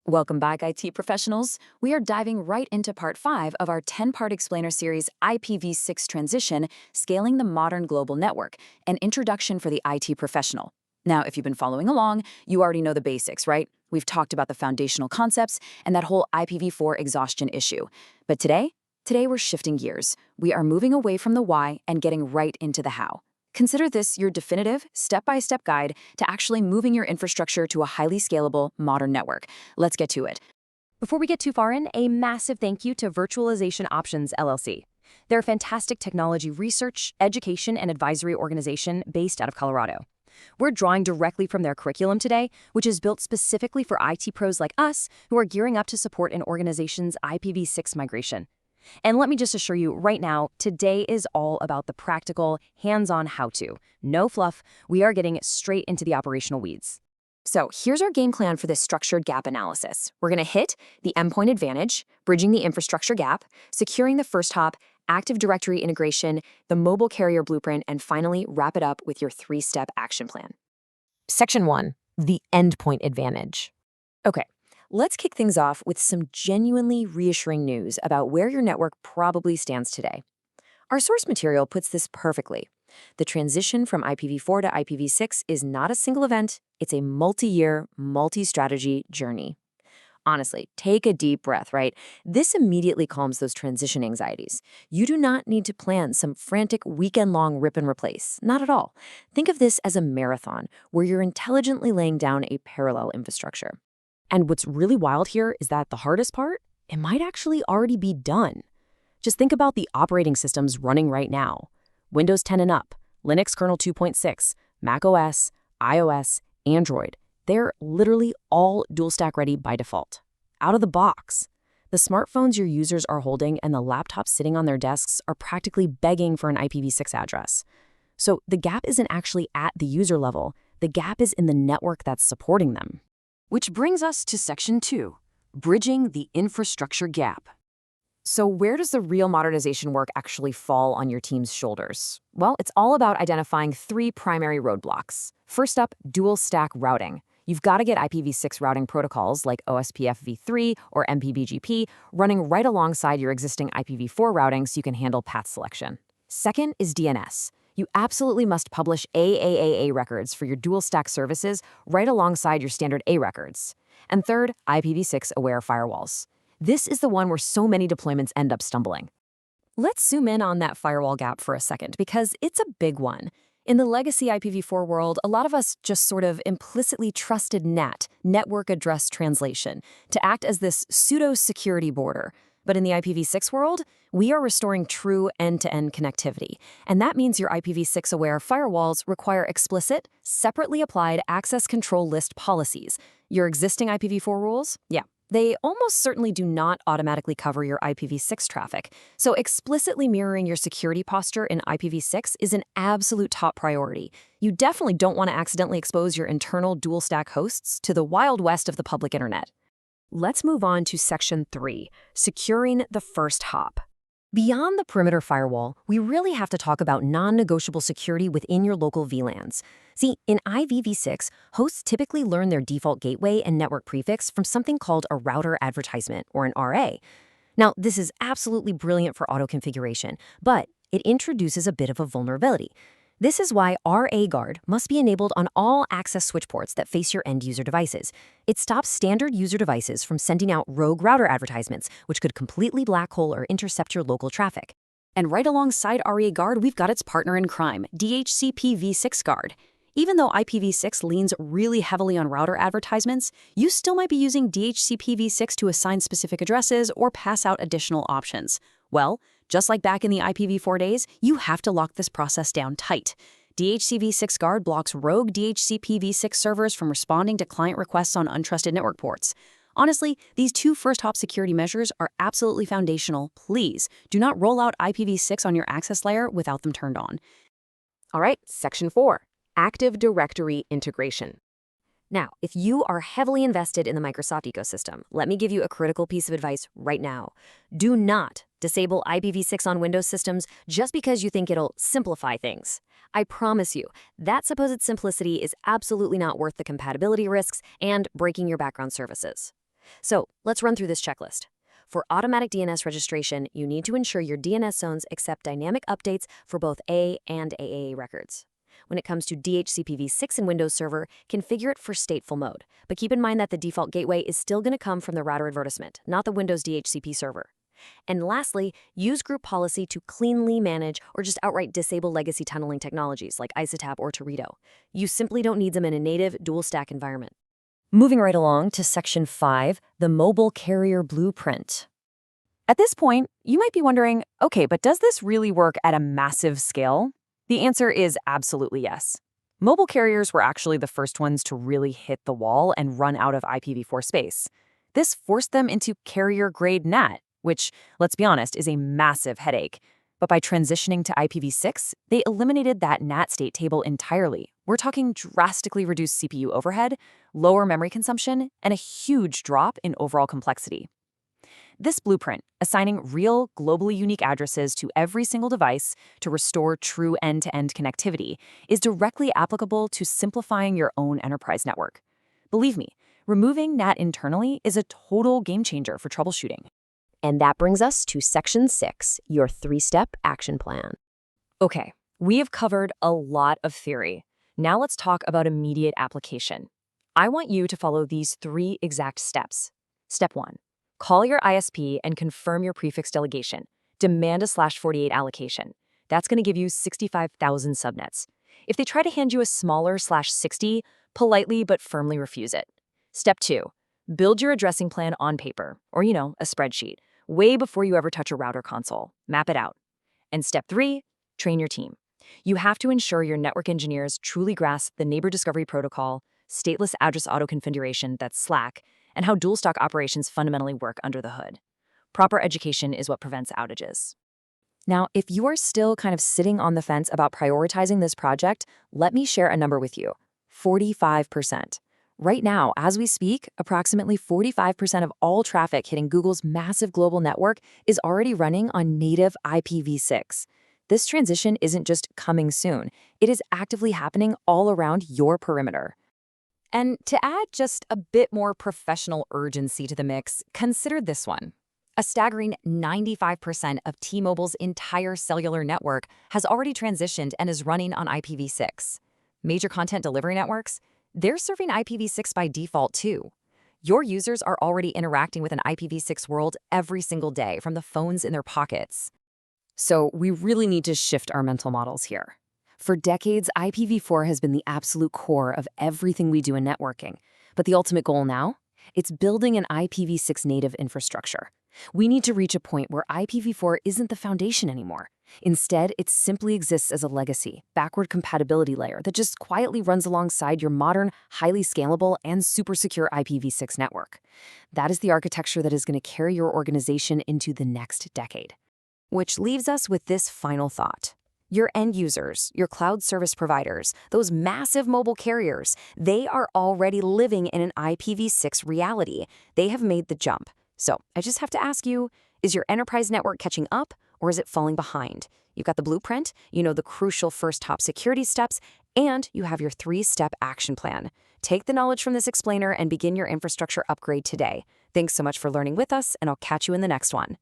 Welcome back, IT professionals. We are diving right into part 5 of our 10-part explainer series, IPv6 Transition, Scaling the Modern Global Network, an introduction for the IT professional. Now, if you've been following along, you already know the basics, right? We've talked about the foundational concepts and that whole IPv4 exhaustion issue. But today we're shifting gears. We are moving away from the why and getting right into the how. Consider this your definitive, step-by-step guide to actually moving your infrastructure to a highly scalable, modern network. Let's get to it. Before we get too far in, a massive thank you to Virtualization Options, LLC. They're a fantastic technology research, education, and advisory organization based out of Colorado. We're drawing directly from their curriculum today, which is built specifically for IT pros like us who are gearing up to support an organization's IPv6 migration. And let me just assure you right now, today is all about the practical, hands-on how-to. No fluff, we are getting straight into the operational weeds. So here's our game plan for this structured gap analysis. We're going to hit the endpoint advantage, bridging the infrastructure gap, securing the first hop, Active Directory integration, the mobile carrier blueprint, and finally wrap it up with your 3-step action plan. Section 1, the endpoint advantage. Okay. Let's kick things off with some genuinely reassuring news about where your network probably stands today. Our source material puts this perfectly. The transition from IPv4 to IPv6 is not a single event, it's a multi-year, multi-strategy journey. Honestly, take a deep breath, right? This immediately calms those transition anxieties. You do not need to plan some frantic weekend-long rip and replace, not at all. Think of this as a marathon where you're intelligently laying down a parallel infrastructure. And what's really wild here is that the hardest part, it might actually already be done. Just think about the operating systems running right now. Windows 10 and up, Linux kernel 2.6, macOS, iOS, Android. They're literally all dual-stack ready by default. Out of the box. The smartphones your users are holding and the laptops sitting on their desks are practically begging for an IPv6 address. So the gap isn't actually at the user level. The gap is in the network that's supporting them. Which brings us to Section 2, bridging the infrastructure gap. So where does the real modernization work actually fall on your team's shoulders? Well, it's all about identifying 3 primary roadblocks. First up, dual-stack routing. You've got to get IPv6 routing protocols like OSPF v3 or MPBGP running right alongside your existing IPv4 routing so you can handle path selection. Second is DNS. You absolutely must publish AAAA records for your dual-stack services right alongside your standard A records. And third, IPv6-aware firewalls. This is the one where so many deployments end up stumbling. Let's zoom in on that firewall gap for a second, because it's a big one. In the legacy IPv4 world, a lot of us just sort of implicitly trusted NAT, network address translation, to act as this pseudo-security border. But in the IPv6 world, we are restoring true end-to-end connectivity. And that means your IPv6-aware firewalls require explicit, separately applied access control list policies. Your existing IPv4 rules? Yeah. They almost certainly do not automatically cover your IPv6 traffic. So explicitly mirroring your security posture in IPv6 is an absolute top priority. You definitely don't want to accidentally expose your internal dual-stack hosts to the wild west of the public internet. Let's move on to Section 3, securing the first hop. Beyond the perimeter firewall, we really have to talk about non-negotiable security within your local VLANs. See, in IPv6, hosts typically learn their default gateway and network prefix from something called a router advertisement, or an RA. Now, this is absolutely brilliant for auto-configuration, but it introduces a bit of a vulnerability. This is why RA Guard must be enabled on all access switch ports that face your end-user devices. It stops standard user devices from sending out rogue router advertisements, which could completely black hole or intercept your local traffic. And right alongside RA Guard, we've got its partner in crime, DHCP v6 Guard. Even though IPv6 leans really heavily on router advertisements, you still might be using DHCP v6 to assign specific addresses or pass out additional options. Well, just like back in the IPv4 days, you have to lock this process down tight. DHCP Guard blocks rogue DHCP v6 servers from responding to client requests on untrusted network ports. Honestly, these 2 first-hop security measures are absolutely foundational. Please, do not roll out IPv6 on your access layer without them turned on. All right, Section 4, Active Directory integration. Now, if you are heavily invested in the Microsoft ecosystem, let me give you a critical piece of advice right now. Do not disable IPv6 on Windows systems just because you think it'll simplify things. I promise you, that supposed simplicity is absolutely not worth the compatibility risks and breaking your background services. So let's run through this checklist. For automatic DNS registration, you need to ensure your DNS zones accept dynamic updates for both A and AAA records. When it comes to DHCPv6 in Windows Server, configure it for stateful mode, but keep in mind that the default gateway is still going to come from the router advertisement, not the Windows DHCP server. And lastly, use group policy to cleanly manage or just outright disable legacy tunneling technologies like Isotab or Torito. You simply don't need them in a native dual-stack environment. Moving right along to Section 5, the Mobile Carrier Blueprint. At this point, you might be wondering, okay, but does this really work at a massive scale? The answer is absolutely yes. Mobile carriers were actually the first ones to really hit the wall and run out of IPv4 space. This forced them into carrier-grade NAT, which, let's be honest, is a massive headache. But by transitioning to IPv6, they eliminated that NAT state table entirely. We're talking drastically reduced CPU overhead, lower memory consumption, and a huge drop in overall complexity. This blueprint, assigning real, globally unique addresses to every single device to restore true end-to-end connectivity, is directly applicable to simplifying your own enterprise network. Believe me, removing NAT internally is a total game changer for troubleshooting. And that brings us to Section 6, your 3-step action plan. Okay, we have covered a lot of theory. Now let's talk about immediate application. I want you to follow these 3 exact steps. Step 1. Call your ISP and confirm your prefix delegation. Demand a /48 allocation. That's going to give you 65,000 subnets. If they try to hand you a smaller /60, politely but firmly refuse it. Step 2. Build your addressing plan on paper, or a spreadsheet, way before you ever touch a router console. Map it out. And step 3, train your team. You have to ensure your network engineers truly grasp the neighbor discovery protocol, stateless address auto-configuration, that's SLAC, and how dual-stack operations fundamentally work under the hood. Proper education is what prevents outages. Now, if you are still kind of sitting on the fence about prioritizing this project, let me share a number with you: 45%. Right now, as we speak, approximately 45% of all traffic hitting Google's massive global network is already running on native IPv6. This transition isn't just coming soon, it is actively happening all around your perimeter. And to add just a bit more professional urgency to the mix, consider this one. A staggering 95% of T-Mobile's entire cellular network has already transitioned and is running on IPv6. Major content delivery networks, they're serving IPv6 by default too. Your users are already interacting with an IPv6 world every single day from the phones in their pockets. So we really need to shift our mental models here. For decades, IPv4 has been the absolute core of everything we do in networking. But the ultimate goal now? It's building an IPv6 native infrastructure. We need to reach a point where IPv4 isn't the foundation anymore. Instead, it simply exists as a legacy, backward compatibility layer that just quietly runs alongside your modern, highly scalable, and super secure IPv6 network. That is the architecture that is going to carry your organization into the next decade. Which leaves us with this final thought. Your end users, your cloud service providers, those massive mobile carriers, they are already living in an IPv6 reality. They have made the jump. So I just have to ask you, is your enterprise network catching up or is it falling behind? You've got the blueprint, you know the crucial first top security steps, and you have your 3-step action plan. Take the knowledge from this explainer and begin your infrastructure upgrade today. Thanks so much for learning with us, and I'll catch you in the next one.